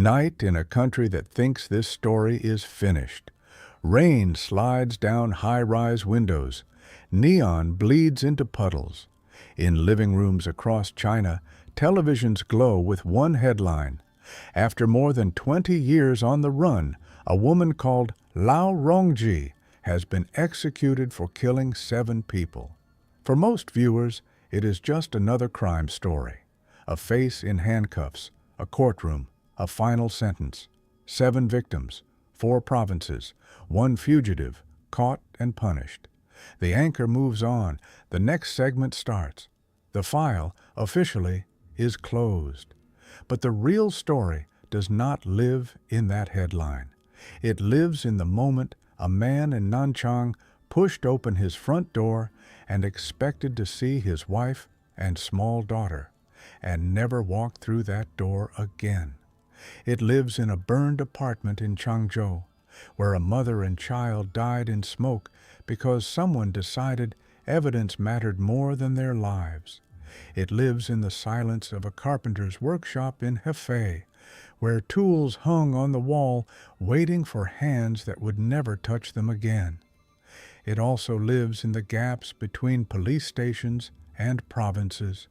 Night in a country that thinks this story is finished. Rain slides down high-rise windows. Neon bleeds into puddles. In living rooms across China, televisions glow with one headline. After more than 20 years on the run, a woman called Lao Rongzhi has been executed for killing 7 people. For most viewers, it is just another crime story. A face in handcuffs, a courtroom, a final sentence. 7 victims, 4 provinces, 1 fugitive, caught and punished. The anchor moves on. The next segment starts. The file, officially, is closed. But the real story does not live in that headline. It lives in the moment a man in Nanchang pushed open his front door and expected to see his wife and small daughter, and never walked through that door again. It lives in a burned apartment in Changzhou, where a mother and child died in smoke because someone decided evidence mattered more than their lives. It lives in the silence of a carpenter's workshop in Hefei, where tools hung on the wall waiting for hands that would never touch them again. It also lives in the gaps between police stations and provinces,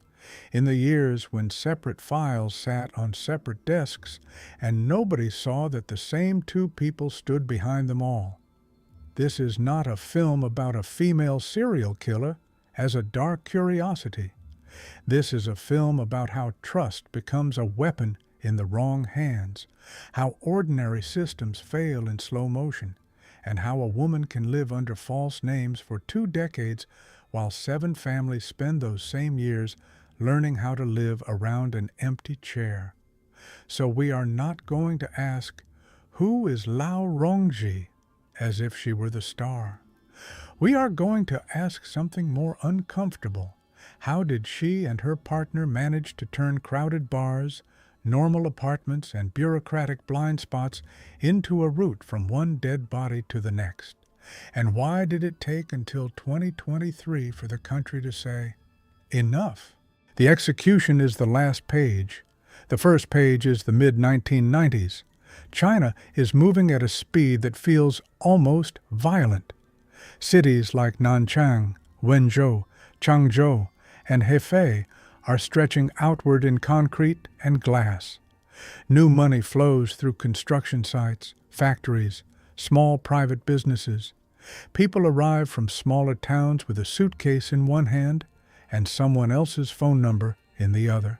in the years when separate files sat on separate desks and nobody saw that the same 2 people stood behind them all. This is not a film about a female serial killer as a dark curiosity. This is a film about how trust becomes a weapon in the wrong hands, how ordinary systems fail in slow motion, and how a woman can live under false names for 2 decades while 7 families spend those same years learning how to live around an empty chair. So we are not going to ask, who is Lao Rongzhi, as if she were the star. We are going to ask something more uncomfortable. How did she and her partner manage to turn crowded bars, normal apartments, and bureaucratic blind spots into a route from one dead body to the next? And why did it take until 2023 for the country to say, enough? The execution is the last page. The first page is the mid-1990s. China is moving at a speed that feels almost violent. Cities like Nanchang, Wenzhou, Changzhou, and Hefei are stretching outward in concrete and glass. New money flows through construction sites, factories, small private businesses. People arrive from smaller towns with a suitcase in one hand and someone else's phone number in the other.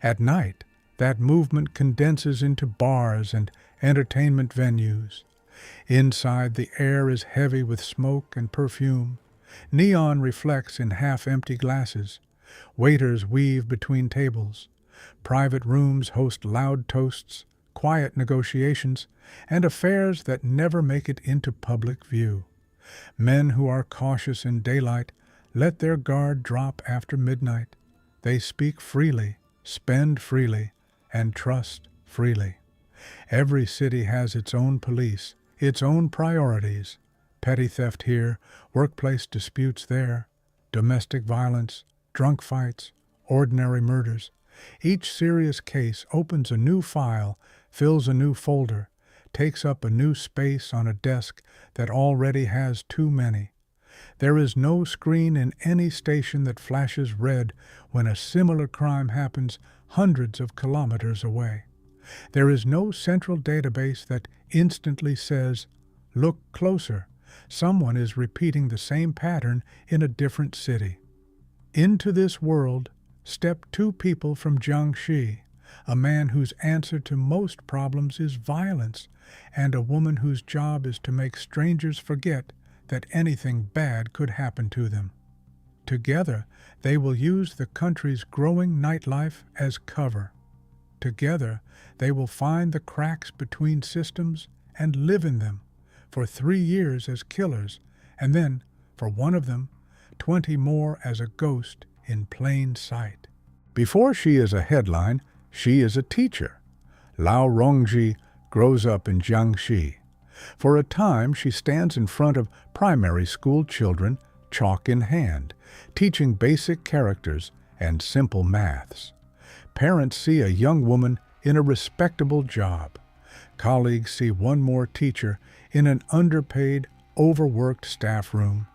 At night, that movement condenses into bars and entertainment venues. Inside, the air is heavy with smoke and perfume. Neon reflects in half-empty glasses. Waiters weave between tables. Private rooms host loud toasts, quiet negotiations, and affairs that never make it into public view. Men who are cautious in daylight let their guard drop after midnight. They speak freely, spend freely, and trust freely. Every city has its own police, its own priorities. Petty theft here, workplace disputes there, domestic violence, drunk fights, ordinary murders. Each serious case opens a new file, fills a new folder, takes up a new space on a desk that already has too many. There is no screen in any station that flashes red when a similar crime happens hundreds of kilometers away. There is no central database that instantly says, "Look closer. Someone is repeating the same pattern in a different city." Into this world step 2 people from Jiangxi, a man whose answer to most problems is violence, and a woman whose job is to make strangers forget that anything bad could happen to them. Together, they will use the country's growing nightlife as cover. Together, they will find the cracks between systems and live in them for 3 years as killers, and then, for one of them, 20 more as a ghost in plain sight. Before she is a headline, she is a teacher. Lao Rongzhi grows up in Jiangxi. For a time, she stands in front of primary school children, chalk in hand, teaching basic characters and simple maths. Parents see a young woman in a respectable job. Colleagues see one more teacher in an underpaid, overworked staff room.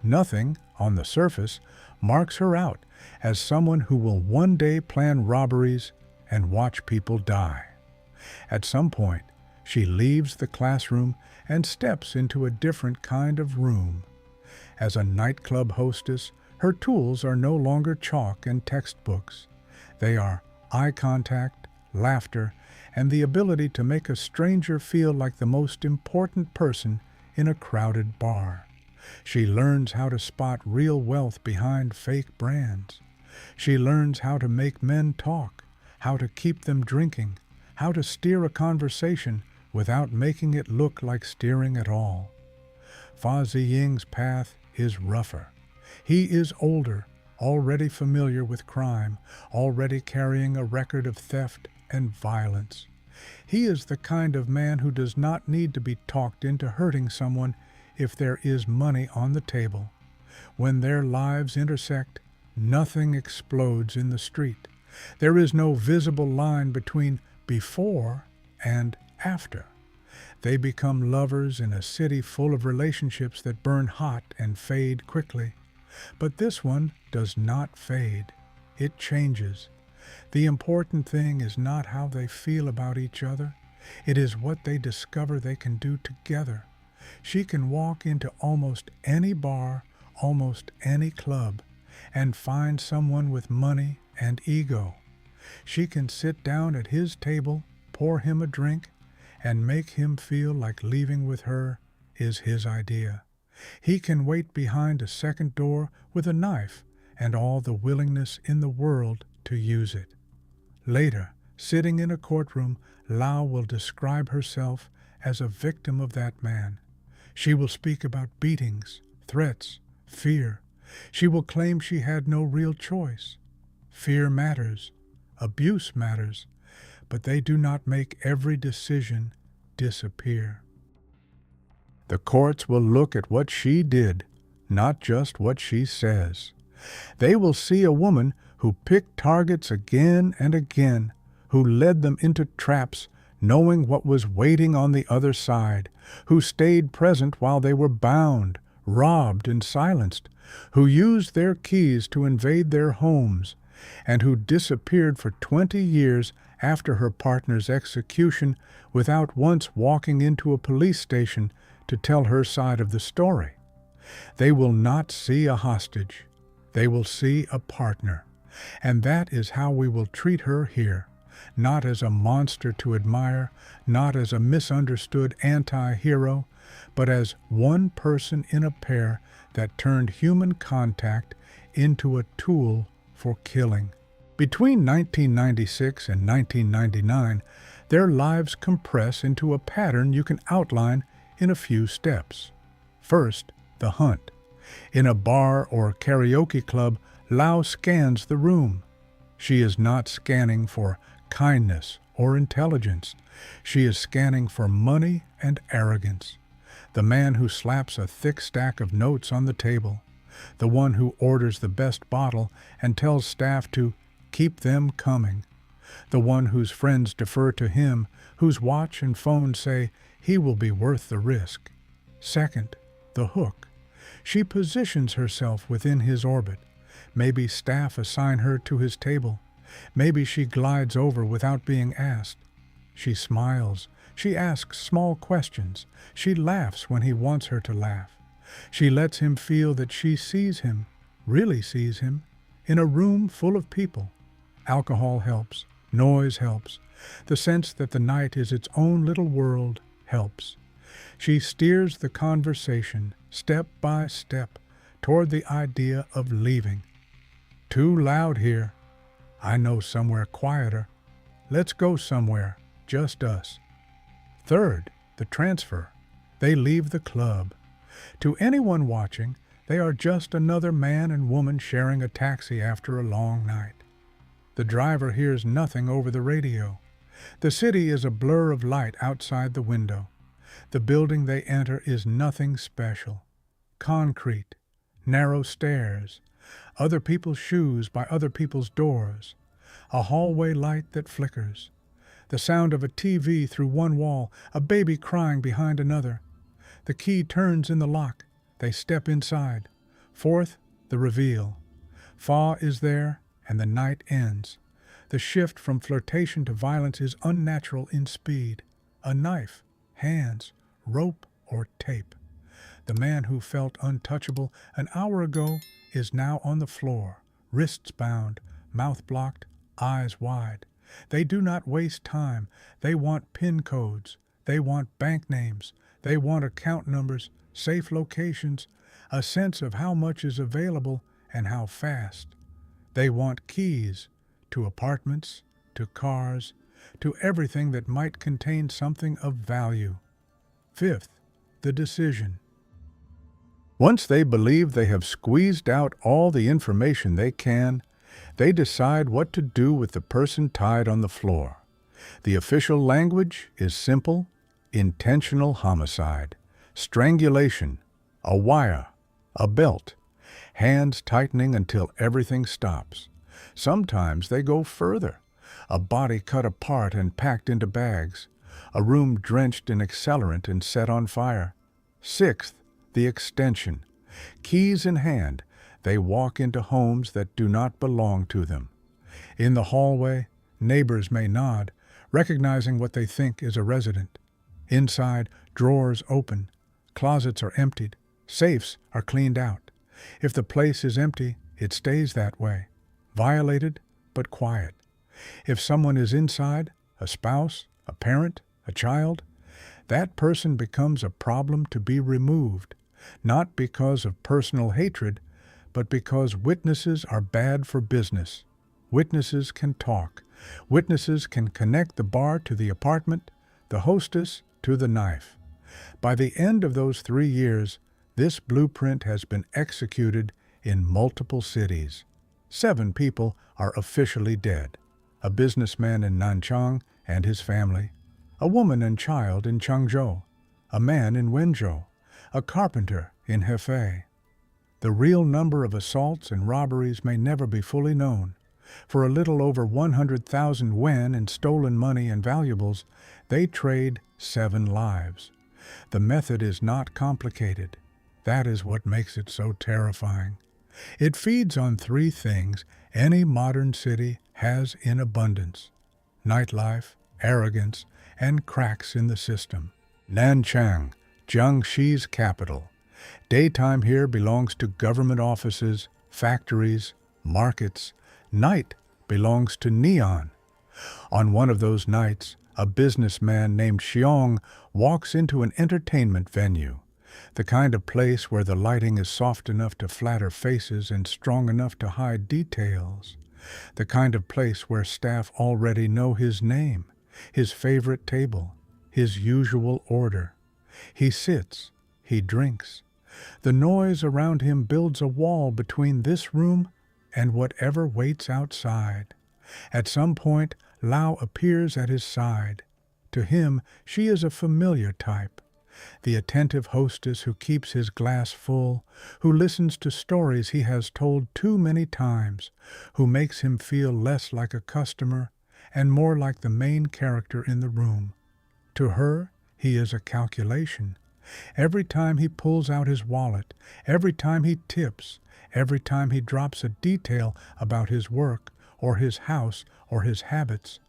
Nothing, on the surface, marks her out as someone who will one day plan robberies and watch people die. At some point, she leaves the classroom and steps into a different kind of room. As a nightclub hostess, her tools are no longer chalk and textbooks. They are eye contact, laughter, and the ability to make a stranger feel like the most important person in a crowded bar. She learns how to spot real wealth behind fake brands. She learns how to make men talk, how to keep them drinking, how to steer a conversation without making it look like steering at all. Fa Ziying's path is rougher. He is older, already familiar with crime, already carrying a record of theft and violence. He is the kind of man who does not need to be talked into hurting someone if there is money on the table. When their lives intersect, nothing explodes in the street. There is no visible line between before and after. They become lovers in a city full of relationships that burn hot and fade quickly. But this one does not fade. It changes. The important thing is not how they feel about each other. It is what they discover they can do together. She can walk into almost any bar, almost any club, and find someone with money and ego. She can sit down at his table, pour him a drink, and make him feel like leaving with her is his idea. He can wait behind a second door with a knife and all the willingness in the world to use it. Later, sitting in a courtroom, Lao will describe herself as a victim of that man. She will speak about beatings, threats, fear. She will claim she had no real choice. Fear matters. Abuse matters. But they do not make every decision disappear. The courts will look at what she did, not just what she says. They will see a woman who picked targets again and again, who led them into traps, knowing what was waiting on the other side, who stayed present while they were bound, robbed, and silenced, who used their keys to invade their homes, and who disappeared for 20 years after her partner's execution without once walking into a police station to tell her side of the story. They will not see a hostage. They will see a partner. And that is how we will treat her here, not as a monster to admire, not as a misunderstood anti-hero, but as one person in a pair that turned human contact into a tool for killing. Between 1996 and 1999, their lives compress into a pattern you can outline in a few steps. First, the hunt. In a bar or karaoke club, Lao scans the room. She is not scanning for kindness or intelligence. She is scanning for money and arrogance. The man who slaps a thick stack of notes on the table. The one who orders the best bottle and tells staff to keep them coming. The one whose friends defer to him, whose watch and phone say he will be worth the risk. Second, the hook. She positions herself within his orbit. Maybe staff assign her to his table. Maybe she glides over without being asked. She smiles. She asks small questions. She laughs when he wants her to laugh. She lets him feel that she sees him, really sees him, in a room full of people. Alcohol helps. Noise helps. The sense that the night is its own little world helps. She steers the conversation, step by step, toward the idea of leaving. Too loud here. I know somewhere quieter. Let's go somewhere, just us. Third, the transfer. They leave the club. To anyone watching, they are just another man and woman sharing a taxi after a long night. The driver hears nothing over the radio. The city is a blur of light outside the window. The building they enter is nothing special. Concrete, narrow stairs, other people's shoes by other people's doors, a hallway light that flickers. The sound of a TV through one wall, a baby crying behind another. The key turns in the lock. They step inside. Fourth, the reveal. Fa is there, and the night ends. The shift from flirtation to violence is unnatural in speed. A knife, hands, rope, or tape. The man who felt untouchable an hour ago is now on the floor, wrists bound, mouth blocked, eyes wide. They do not waste time. They want PIN codes. They want bank names. They want account numbers, safe locations, a sense of how much is available and how fast. They want keys to apartments, to cars, to everything that might contain something of value. Fifth, the decision. Once they believe they have squeezed out all the information they can, they decide what to do with the person tied on the floor. The official language is simple: intentional homicide, strangulation, a wire, a belt, hands tightening until everything stops. Sometimes they go further: a body cut apart and packed into bags, a room drenched in accelerant and set on fire. Sixth, the extension. Keys in hand, they walk into homes that do not belong to them. In the hallway, neighbors may nod, recognizing what they think is a resident. Inside, drawers open, closets are emptied, safes are cleaned out. If the place is empty, it stays that way, violated but quiet. If someone is inside, a spouse, a parent, a child, that person becomes a problem to be removed, not because of personal hatred, but because witnesses are bad for business. Witnesses can talk. Witnesses can connect the bar to the apartment, the hostess to the knife. By the end of those 3 years, this blueprint has been executed in multiple cities. 7 people are officially dead: a businessman in Nanchang and his family, a woman and child in Changzhou, a man in Wenzhou, a carpenter in Hefei. The real number of assaults and robberies may never be fully known. For a little over 100,000 yuan in stolen money and valuables, they trade 7 lives. The method is not complicated. That is what makes it so terrifying. It feeds on 3 things any modern city has in abundance: nightlife, arrogance, and cracks in the system. Nanchang, Jiangxi's capital. Daytime here belongs to government offices, factories, markets. Night belongs to neon. On one of those nights, a businessman named Ziying walks into an entertainment venue, the kind of place where the lighting is soft enough to flatter faces and strong enough to hide details, the kind of place where staff already know his name, his favorite table, his usual order. He sits, he drinks. The noise around him builds a wall between this room and whatever waits outside. At some point, Lao appears at his side. To him, she is a familiar type. The attentive hostess who keeps his glass full, who listens to stories he has told too many times, who makes him feel less like a customer and more like the main character in the room. To her, he is a calculation. Every time he pulls out his wallet, every time he tips, every time he drops a detail about his work or his house or his habits,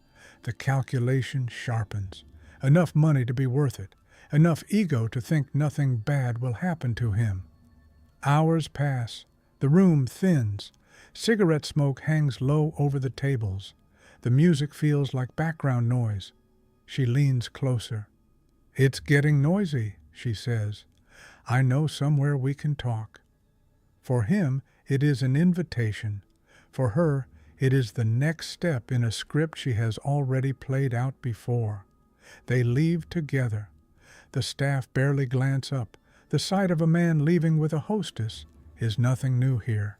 the calculation sharpens. Enough money to be worth it, enough ego to think nothing bad will happen to him. Hours pass. The room thins. Cigarette smoke hangs low over the tables. The music feels like background noise. She leans closer. "It's getting noisy," she says. "I know somewhere we can talk." For him, it is an invitation. For her, it is the next step in a script she has already played out before. They leave together. The staff barely glance up. The sight of a man leaving with a hostess is nothing new here.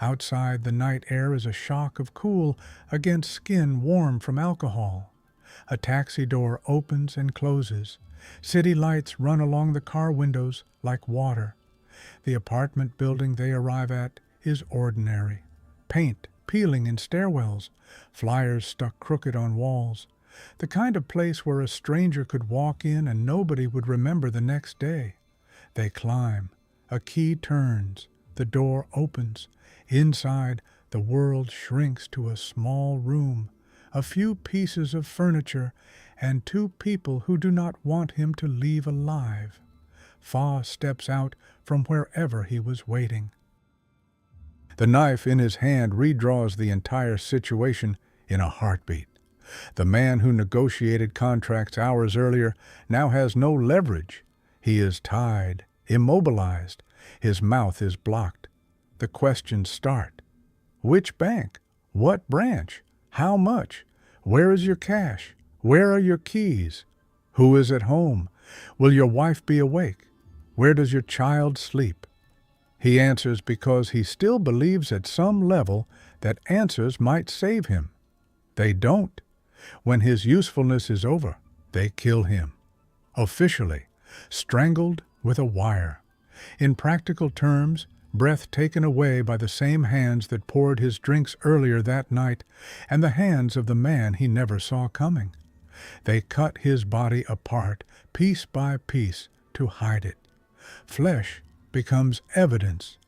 Outside, the night air is a shock of cool against skin warm from alcohol. A taxi door opens and closes. City lights run along the car windows like water. The apartment building they arrive at is ordinary. Paint peeling in stairwells, flyers stuck crooked on walls, The kind of place where a stranger could walk in and nobody would remember the next day. They climb. A key turns. The door opens. Inside, the world shrinks to a small room, a few pieces of furniture, and two people who do not want him to leave alive. Fa steps out from wherever he was waiting. The knife in his hand redraws the entire situation in a heartbeat. The man who negotiated contracts hours earlier now has no leverage. He is tied, immobilized. His mouth is blocked. The questions start. Which bank? What branch? How much? Where is your cash? Where are your keys? Who is at home? Will your wife be awake? Where does your child sleep? He answers because he still believes at some level that answers might save him. They don't. When his usefulness is over, they kill him. Officially, strangled with a wire. In practical terms, breath taken away by the same hands that poured his drinks earlier that night and the hands of the man he never saw coming. They cut his body apart, piece by piece, to hide it. Flesh becomes evidence,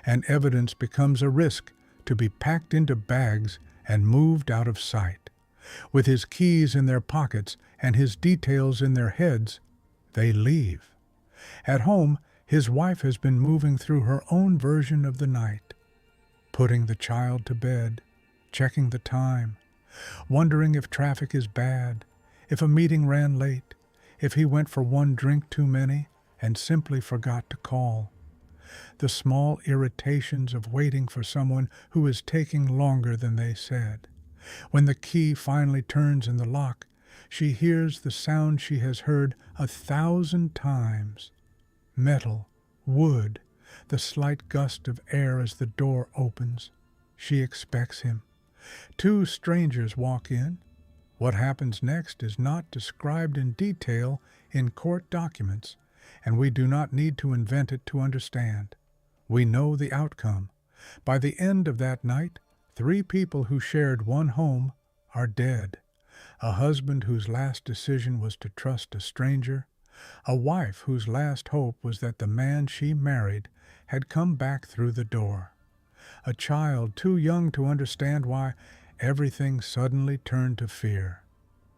and evidence becomes a risk to be packed into bags and moved out of sight. With his keys in their pockets and his details in their heads, they leave. At home, his wife has been moving through her own version of the night, putting the child to bed, checking the time, wondering if traffic is bad, if a meeting ran late, if he went for one drink too many and simply forgot to call. The small irritations of waiting for someone who is taking longer than they said. When the key finally turns in the lock, she hears the sound she has heard 1,000 times. Metal, wood, the slight gust of air as the door opens. She expects him. Two strangers walk in. What happens next is not described in detail in court documents, and we do not need to invent it to understand. We know the outcome. By the end of that night, 3 people who shared one home are dead. A husband whose last decision was to trust a stranger, a wife whose last hope was that the man she married had come back through the door, a child too young to understand why everything suddenly turned to fear.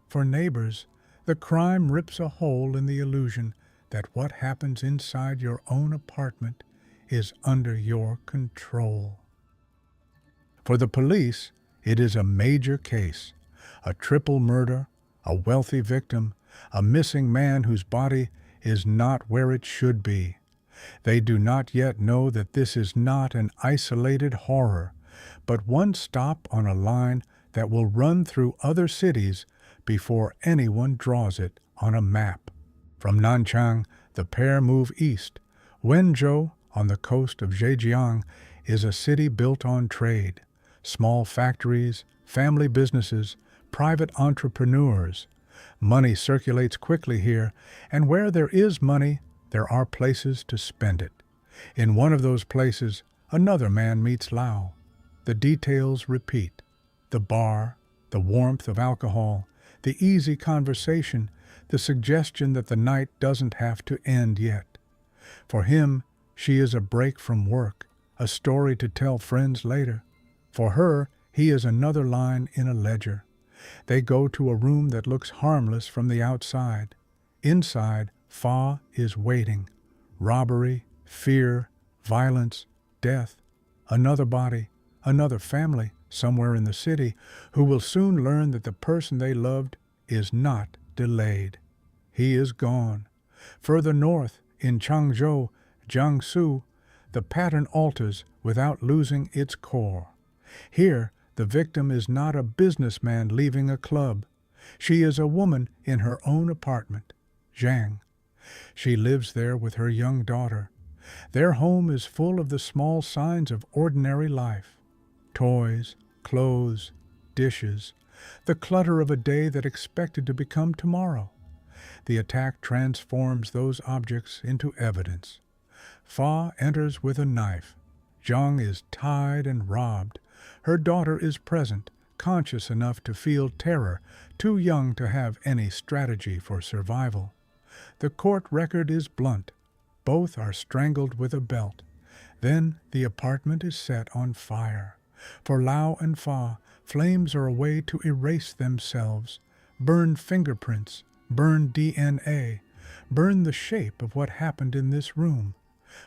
For neighbors, the crime rips a hole in the illusion that what happens inside your own apartment is under your control. For the police, it is a major case, a triple murder, a wealthy victim, a missing man whose body is not where it should be. They do not yet know that this is not an isolated horror, but one stop on a line that will run through other cities before anyone draws it on a map. From Nanchang, the pair move east. Wenzhou, on the coast of Ziying, is a city built on trade. Small factories, family businesses, private entrepreneurs. Money circulates quickly here, and where there is money, there are places to spend it. In one of those places, another man meets Lao. The details repeat. The bar, the warmth of alcohol, the easy conversation, the suggestion that the night doesn't have to end yet. For him, she is a break from work, a story to tell friends later. For her, he is another line in a ledger. They go to a room that looks harmless from the outside. Inside, Fa is waiting. Robbery, fear, violence, death. Another body, another family somewhere in the city who will soon learn that the person they loved is not delayed. He is gone. Further north, in Changzhou, Jiangsu, the pattern alters without losing its core. Here, the victim is not a businessman leaving a club. She is a woman in her own apartment, Zhang. She lives there with her young daughter. Their home is full of the small signs of ordinary life. Toys, clothes, dishes, the clutter of a day that expected to become tomorrow. The attack transforms those objects into evidence. Fa enters with a knife. Zhang is tied and robbed. Her daughter is present, conscious enough to feel terror, too young to have any strategy for survival. The court record is blunt. Both are strangled with a belt. Then the apartment is set on fire. For Lao and Fa, flames are a way to erase themselves, burn fingerprints, burn DNA, burn the shape of what happened in this room.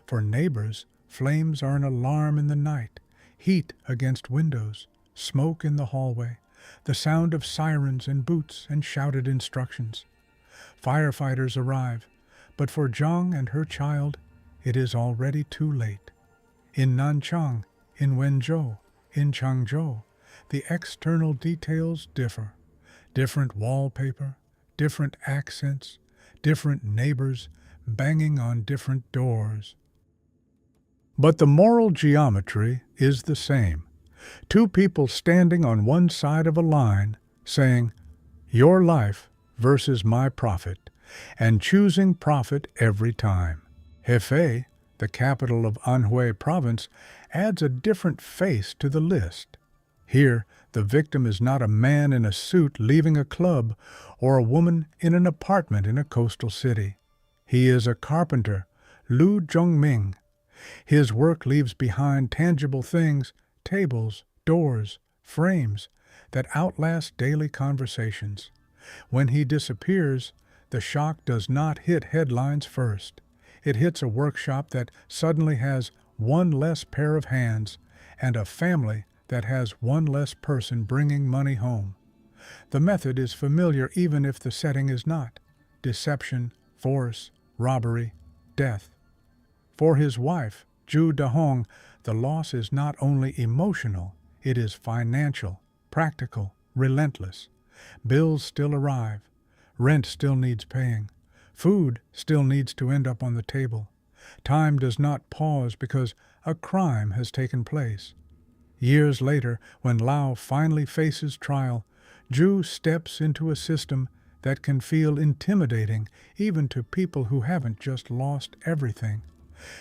For neighbors, flames are an alarm in the night, heat against windows, smoke in the hallway, the sound of sirens and boots and shouted instructions. Firefighters arrive, but for Zhang and her child, it is already too late. In Nanchang, in Wenzhou, in Changzhou, the external details differ. Different wallpaper, different accents, different neighbors banging on different doors. But the moral geometry is the same. Two people standing on one side of a line saying, "Your life versus my profit," and choosing profit every time. Hefei, the capital of Anhui province, adds a different face to the list. Here, the victim is not a man in a suit leaving a club or a woman in an apartment in a coastal city. He is a carpenter, Lu Zhongming. His work leaves behind tangible things, tables, doors, frames, that outlast daily conversations. When he disappears, the shock does not hit headlines first. It hits a workshop that suddenly has one less pair of hands and a family that has one less person bringing money home. The method is familiar even if the setting is not. Deception, force, robbery, death. For his wife, Zhu Dahong, the loss is not only emotional, it is financial, practical, relentless. Bills still arrive. Rent still needs paying. Food still needs to end up on the table. Time does not pause because a crime has taken place. Years later, when Lao finally faces trial, Zhu steps into a system that can feel intimidating even to people who haven't just lost everything.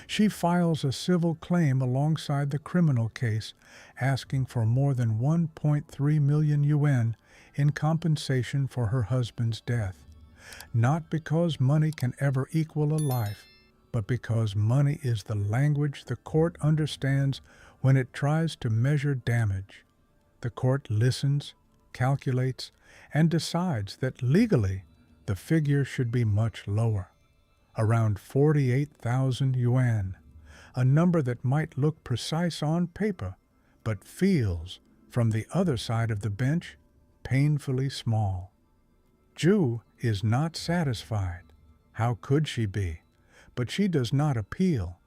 She files a civil claim alongside the criminal case, asking for more than 1.3 million yuan in compensation for her husband's death. Not because money can ever equal a life, but because money is the language the court understands when it tries to measure damage. The court listens, calculates, and decides that legally the figure should be much lower, around 48,000 yuan, a number that might look precise on paper, but feels, from the other side of the bench, painfully small. Zhu is not satisfied. How could she be? But she does not appeal.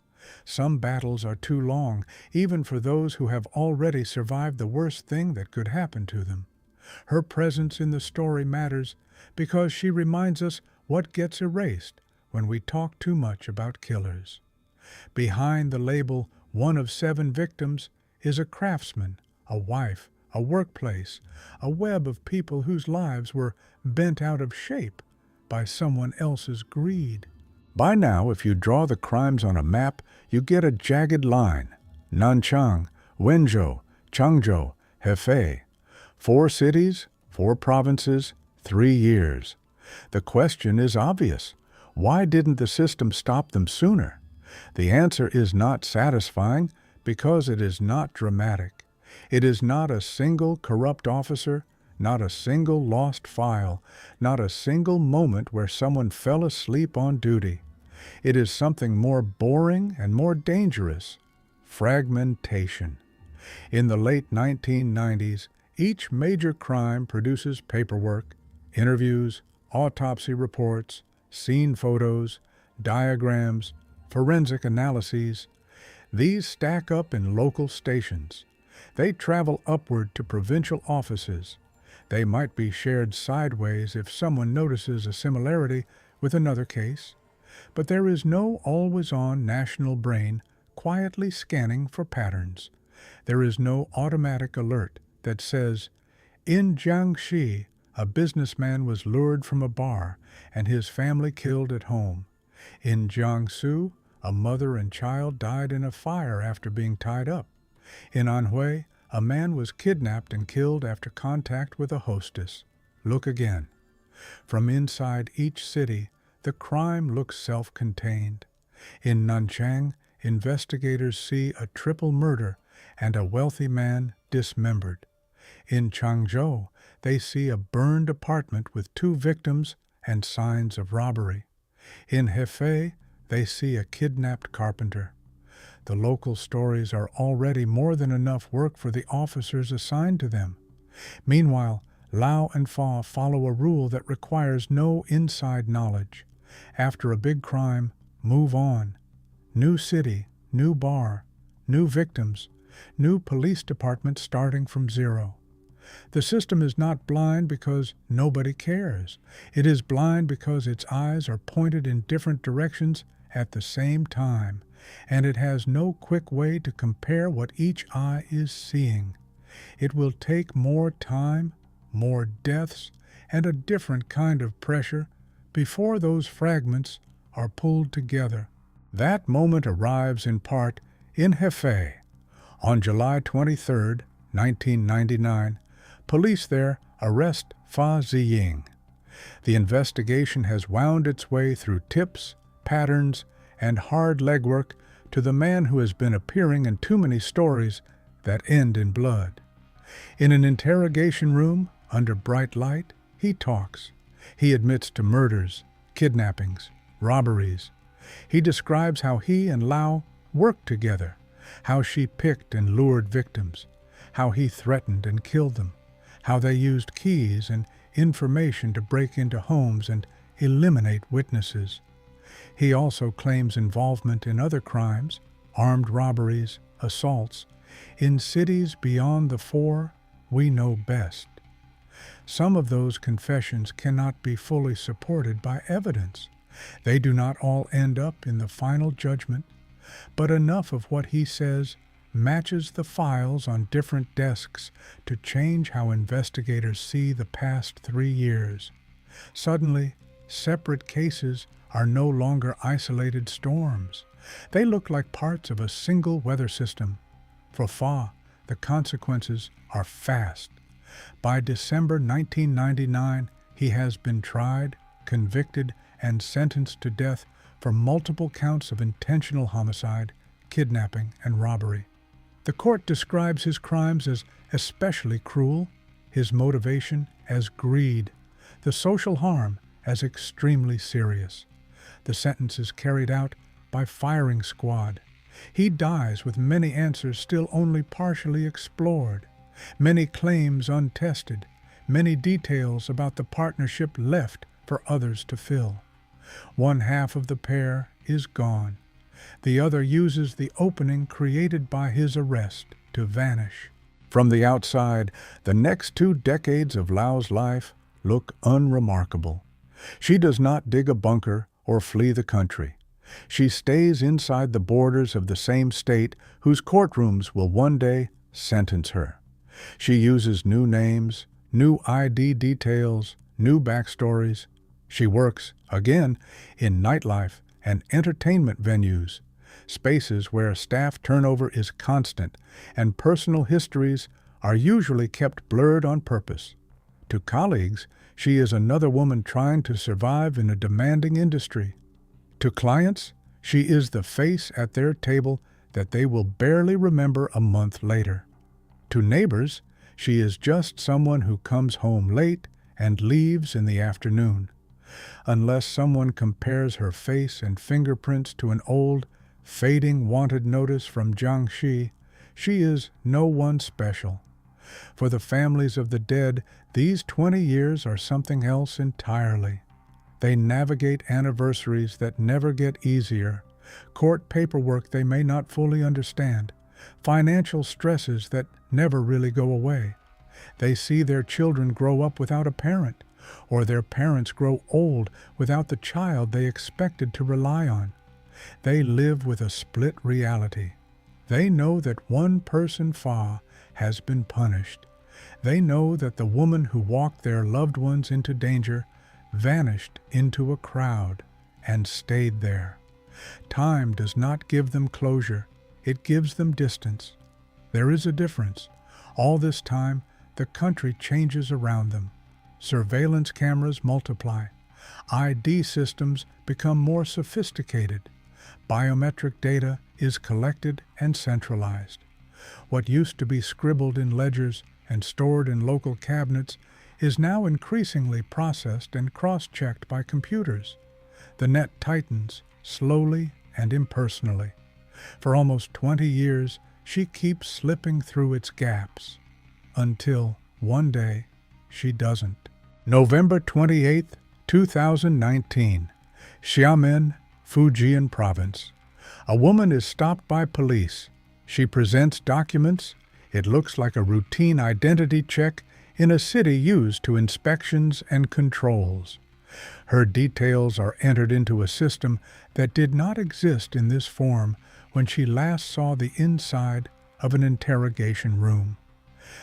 Some battles are too long, even for those who have already survived the worst thing that could happen to them. Her presence in the story matters because she reminds us what gets erased when we talk too much about killers. Behind the label "one of 7 victims" is a craftsman, a wife, a workplace, a web of people whose lives were bent out of shape by someone else's greed. By now, if you draw the crimes on a map, you get a jagged line. Nanchang, Wenzhou, Changzhou, Hefei. 4 cities, 4 provinces, 3 years. The question is obvious. Why didn't the system stop them sooner? The answer is not satisfying because it is not dramatic. It is not a single corrupt officer, not a single lost file, not a single moment where someone fell asleep on duty. It is something more boring and more dangerous: fragmentation. In the late 1990s, each major crime produces paperwork, interviews, autopsy reports, scene photos, diagrams, forensic analyses. These stack up in local stations. They travel upward to provincial offices. They might be shared sideways if someone notices a similarity with another case. But there is no always-on national brain quietly scanning for patterns. There is no automatic alert that says, "In Jiangxi, a businessman was lured from a bar and his family killed at home. In Jiangsu, a mother and child died in a fire after being tied up. In Anhui, A man was kidnapped and killed after contact with a hostess. Look again. From inside each city, the crime looks self-contained. In Nanchang, investigators see a triple murder and a wealthy man dismembered. In Changzhou, they see a burned apartment with 2 victims and signs of robbery. In Hefei, they see a kidnapped carpenter. The local stories are already more than enough work for the officers assigned to them. Meanwhile, Lao and Fa follow a rule that requires no inside knowledge. After a big crime, move on. New city, new bar, new victims, new police department starting from zero. The system is not blind because nobody cares. It is blind because its eyes are pointed in different directions at the same time, and it has no quick way to compare what each eye is seeing. It will take more time, more deaths, and a different kind of pressure before those fragments are pulled together. That moment arrives in part in Hefei. On July 23, 1999, police there arrest Fa Ziying. The investigation has wound its way through tips, patterns, and hard legwork to the man who has been appearing in too many stories that end in blood. In an interrogation room, under bright light, he talks. He admits to murders, kidnappings, robberies. He describes how he and Lao worked together, how she picked and lured victims, how he threatened and killed them, how they used keys and information to break into homes and eliminate witnesses. He also claims involvement in other crimes, armed robberies, assaults, in cities beyond the 4 we know best. Some of those confessions cannot be fully supported by evidence. They do not all end up in the final judgment, but enough of what he says matches the files on different desks to change how investigators see the past 3 years. Suddenly, separate cases are no longer isolated storms. They look like parts of a single weather system. For Fa, the consequences are fast. By December 1999, he has been tried, convicted, and sentenced to death for multiple counts of intentional homicide, kidnapping, and robbery. The court describes his crimes as especially cruel, his motivation as greed, the social harm as extremely serious. The sentence is carried out by firing squad. He dies with many answers still only partially explored, many claims untested, many details about the partnership left for others to fill. One half of the pair is gone. The other uses the opening created by his arrest to vanish. From the outside, the next 2 decades of Lao's life look unremarkable. She does not dig a bunker or flee the country. She stays inside the borders of the same state whose courtrooms will one day sentence her. She uses new names, new ID details, new backstories. She works, again, in nightlife and entertainment venues, spaces where staff turnover is constant and personal histories are usually kept blurred on purpose. To colleagues, she is another woman trying to survive in a demanding industry. To clients, she is the face at their table that they will barely remember a month later. To neighbors, she is just someone who comes home late and leaves in the afternoon. Unless someone compares her face and fingerprints to an old, fading wanted notice from Jiangxi, she is no one special. For the families of the dead, these 20 years are something else entirely. They navigate anniversaries that never get easier, court paperwork they may not fully understand, financial stresses that never really go away. They see their children grow up without a parent, or their parents grow old without the child they expected to rely on. They live with a split reality. They know that one person, Fa, has been punished. They know that the woman who walked their loved ones into danger vanished into a crowd and stayed there. Time does not give them closure, it gives them distance. There is a difference. All this time, the country changes around them. Surveillance cameras multiply. ID systems become more sophisticated. Biometric data is collected and centralized. What used to be scribbled in ledgers and stored in local cabinets is now increasingly processed and cross-checked by computers. The net tightens, slowly and impersonally. For almost 20 years, she keeps slipping through its gaps. Until, one day, she doesn't. November 28, 2019. Xiamen, Fujian Province. A woman is stopped by police. She presents documents. It looks like a routine identity check in a city used to inspections and controls. Her details are entered into a system that did not exist in this form when she last saw the inside of an interrogation room.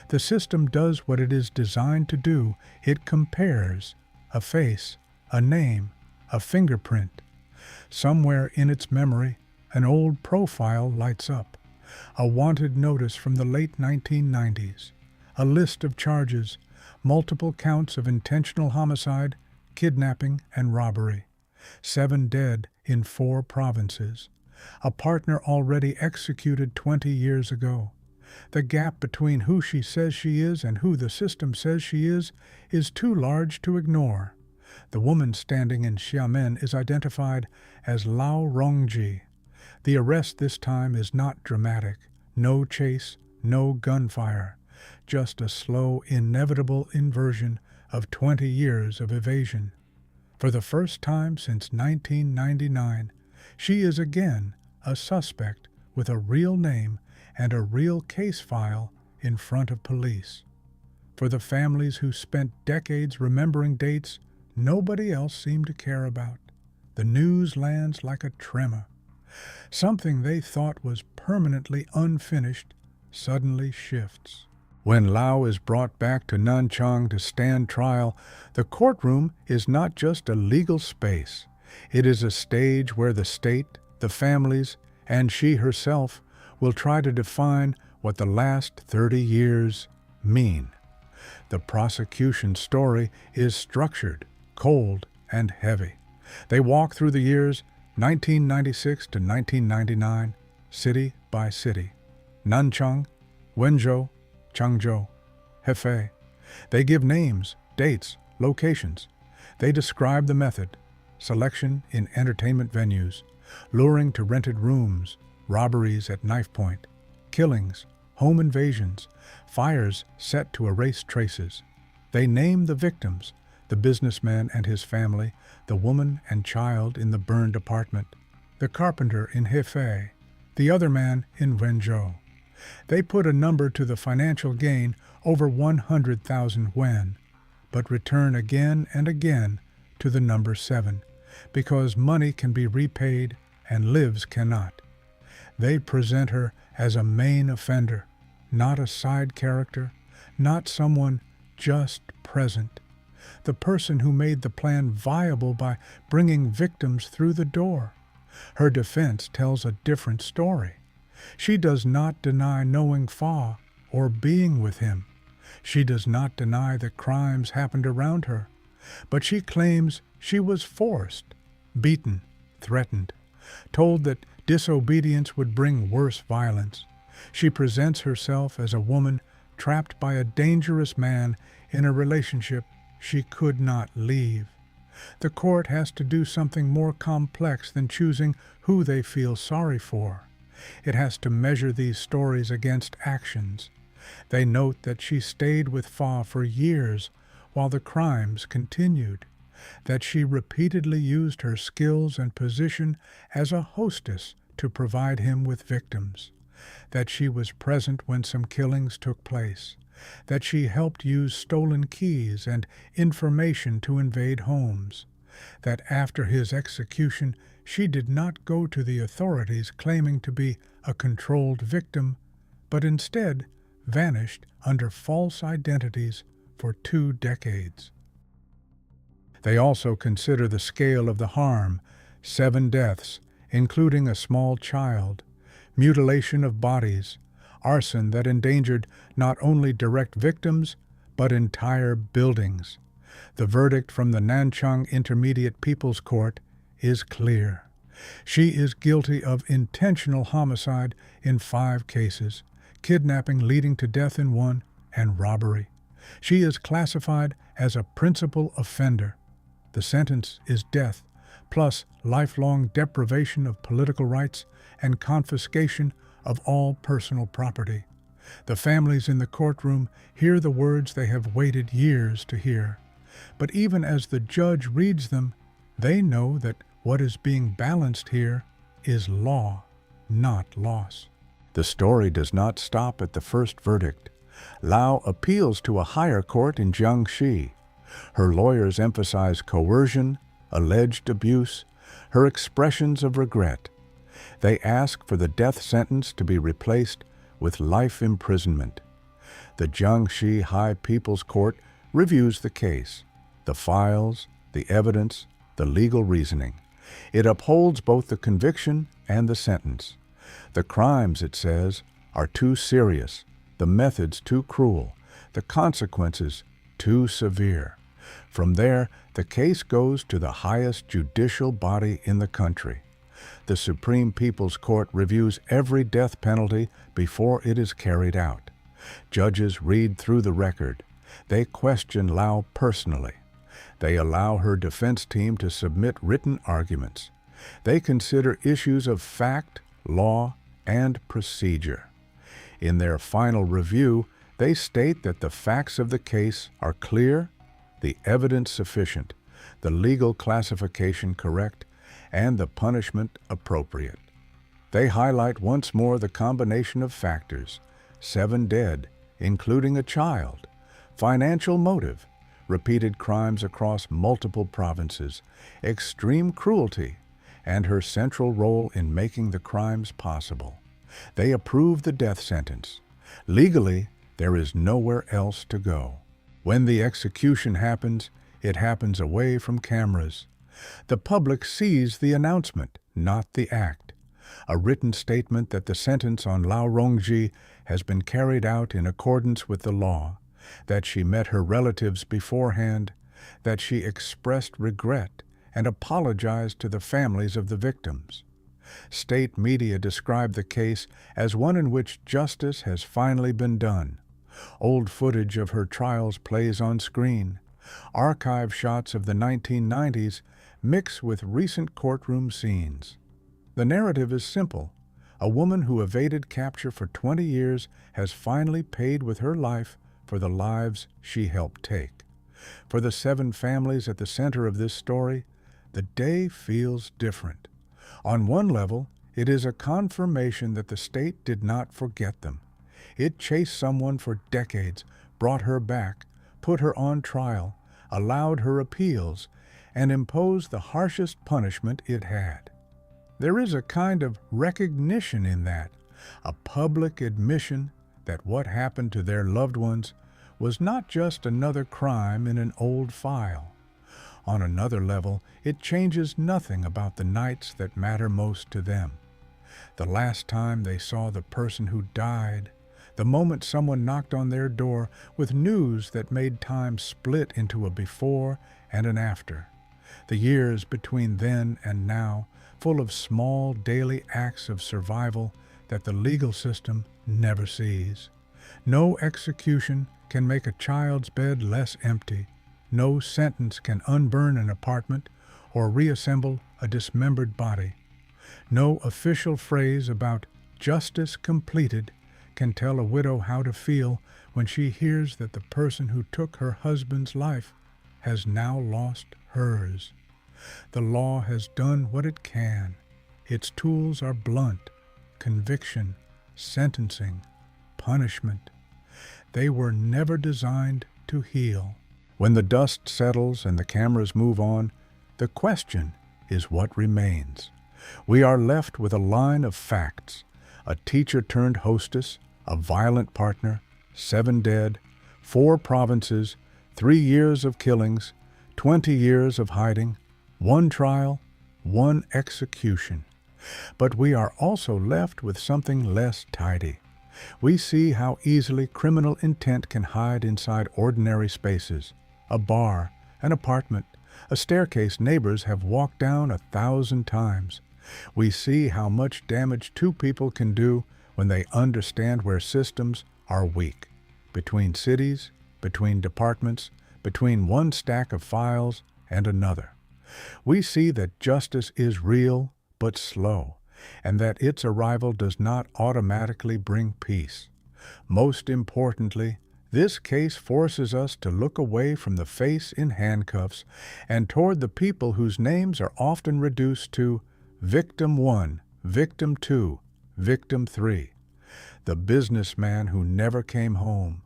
The system does what it is designed to do. It compares a face, a name, a fingerprint. Somewhere in its memory, an old profile lights up. A wanted notice from the late 1990s. A list of charges, multiple counts of intentional homicide, kidnapping, and robbery. 7 dead in 4 provinces. A partner already executed 20 years ago. The gap between who she says she is and who the system says she is too large to ignore. The woman standing in Xiamen is identified as Lao Rongzhi. The arrest this time is not dramatic. No chase, no gunfire. Just a slow, inevitable inversion of 20 years of evasion. For the first time since 1999, she is again a suspect with a real name and a real case file in front of police. For the families who spent decades remembering dates nobody else seemed to care about, the news lands like a tremor. Something they thought was permanently unfinished suddenly shifts. When Lao is brought back to Nanchang to stand trial, the courtroom is not just a legal space. It is a stage where the state, the families, and she herself will try to define what the last 30 years mean. The prosecution's story is structured, cold, and heavy. They walk through the years 1996 to 1999, city by city. Nanchang, Wenzhou, Changzhou, Hefei. They give names, dates, locations. They describe the method, selection in entertainment venues, luring to rented rooms, robberies at knife point, killings, home invasions, fires set to erase traces. They name the victims, the businessman and his family, the woman and child in the burned apartment, the carpenter in Hefei, the other man in Wenzhou. They put a number to the financial gain, over 100,000 yuan, but return again and again to the number 7, because money can be repaid and lives cannot. They present her as a main offender, not a side character, not someone just present. The person who made the plan viable by bringing victims through the door. Her defense tells a different story. She does not deny knowing Fa or being with him. She does not deny that crimes happened around her, but she claims she was forced, beaten, threatened, told that disobedience would bring worse violence. She presents herself as a woman trapped by a dangerous man in a relationship she could not leave. The court has to do something more complex than choosing who they feel sorry for. It has to measure these stories against actions. They note that she stayed with Fa for years while the crimes continued, that she repeatedly used her skills and position as a hostess to provide him with victims, that she was present when some killings took place, that she helped use stolen keys and information to invade homes, that after his execution she did not go to the authorities claiming to be a controlled victim, but instead vanished under false identities for 2 decades. They also consider the scale of the harm, 7 deaths, including a small child, mutilation of bodies, arson that endangered not only direct victims, but entire buildings. The verdict from the Nanchang Intermediate People's Court is clear. She is guilty of intentional homicide in 5 cases, kidnapping leading to death in 1, and robbery. She is classified as a principal offender. The sentence is death, plus lifelong deprivation of political rights and confiscation of all personal property. The families in the courtroom hear the words they have waited years to hear. But even as the judge reads them, they know that what is being balanced here is law, not loss. The story does not stop at the first verdict. Lao appeals to a higher court in Jiangxi. Her lawyers emphasize coercion, alleged abuse, her expressions of regret. They ask for the death sentence to be replaced with life imprisonment. The Jiangxi High People's Court reviews the case, the files, the evidence, the legal reasoning. It upholds both the conviction and the sentence. The crimes, it says, are too serious, the methods too cruel, the consequences too severe. From there, the case goes to the highest judicial body in the country. The Supreme People's Court reviews every death penalty before it is carried out. Judges read through the record. They question Lao personally. They allow her defense team to submit written arguments. They consider issues of fact, law, and procedure. In their final review, they state that the facts of the case are clear, the evidence sufficient, the legal classification correct, and the punishment appropriate. They highlight once more the combination of factors: 7 dead, including a child, financial motive, repeated crimes across multiple provinces, extreme cruelty, and her central role in making the crimes possible. They approve the death sentence. Legally, there is nowhere else to go. When the execution happens, it happens away from cameras. The public sees the announcement, not the act. A written statement that the sentence on Lao Rongzhi has been carried out in accordance with the law, that she met her relatives beforehand, that she expressed regret and apologized to the families of the victims. State media describe the case as one in which justice has finally been done. Old footage of her trials plays on screen. Archive shots of the 1990s mix with recent courtroom scenes. The narrative is simple. A woman who evaded capture for 20 years has finally paid with her life for the lives she helped take. For the 7 families at the center of this story, the day feels different. On one level, it is a confirmation that the state did not forget them. It chased someone for decades, brought her back, put her on trial, allowed her appeals, and imposed the harshest punishment it had. There is a kind of recognition in that, a public admission that what happened to their loved ones was not just another crime in an old file. On another level, it changes nothing about the nights that matter most to them. The last time they saw the person who died, the moment someone knocked on their door with news that made time split into a before and an after. The years between then and now, full of small daily acts of survival that the legal system never sees. No execution can make a child's bed less empty. No sentence can unburn an apartment or reassemble a dismembered body. No official phrase about justice completed can tell a widow how to feel when she hears that the person who took her husband's life has now lost hers. The law has done what it can. Its tools are blunt: conviction, sentencing, punishment. They were never designed to heal. When the dust settles and the cameras move on, the question is what remains. We are left with a line of facts: a teacher turned hostess, a violent partner, 7 dead, 4 provinces, 3 years of killings, 20 years of hiding, 1 trial, 1 execution. But we are also left with something less tidy: We see how easily criminal intent can hide inside ordinary spaces: a bar, an apartment, a staircase neighbors have walked down 1,000 times. We see how much damage two people can do when they understand where systems are weak. Between cities, between departments, between one stack of files and another. We see that justice is real but slow, and that its arrival does not automatically bring peace. Most importantly, this case forces us to look away from the face in handcuffs and toward the people whose names are often reduced to Victim 1, Victim 2, Victim 3. The businessman who never came home,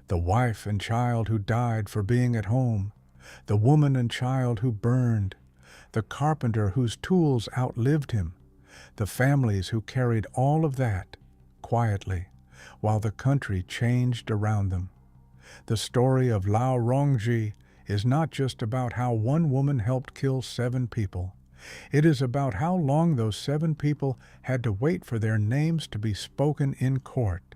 the wife and child who died for being at home, the woman and child who burned, the carpenter whose tools outlived him, the families who carried all of that quietly while the country changed around them. The story of Lao Rongzhi is not just about how one woman helped kill 7 people. It is about how long those 7 people had to wait for their names to be spoken in court.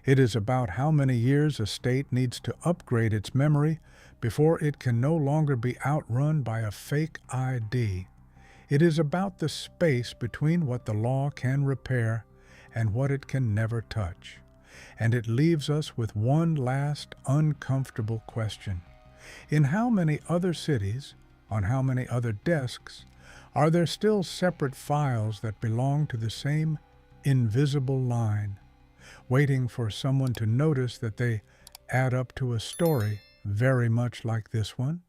It is about how many years a state needs to upgrade its memory before it can no longer be outrun by a fake ID. It is about the space between what the law can repair and what it can never touch. And it leaves us with one last uncomfortable question. In how many other cities, on how many other desks, are there still separate files that belong to the same invisible line, waiting for someone to notice that they add up to a story very much like this one?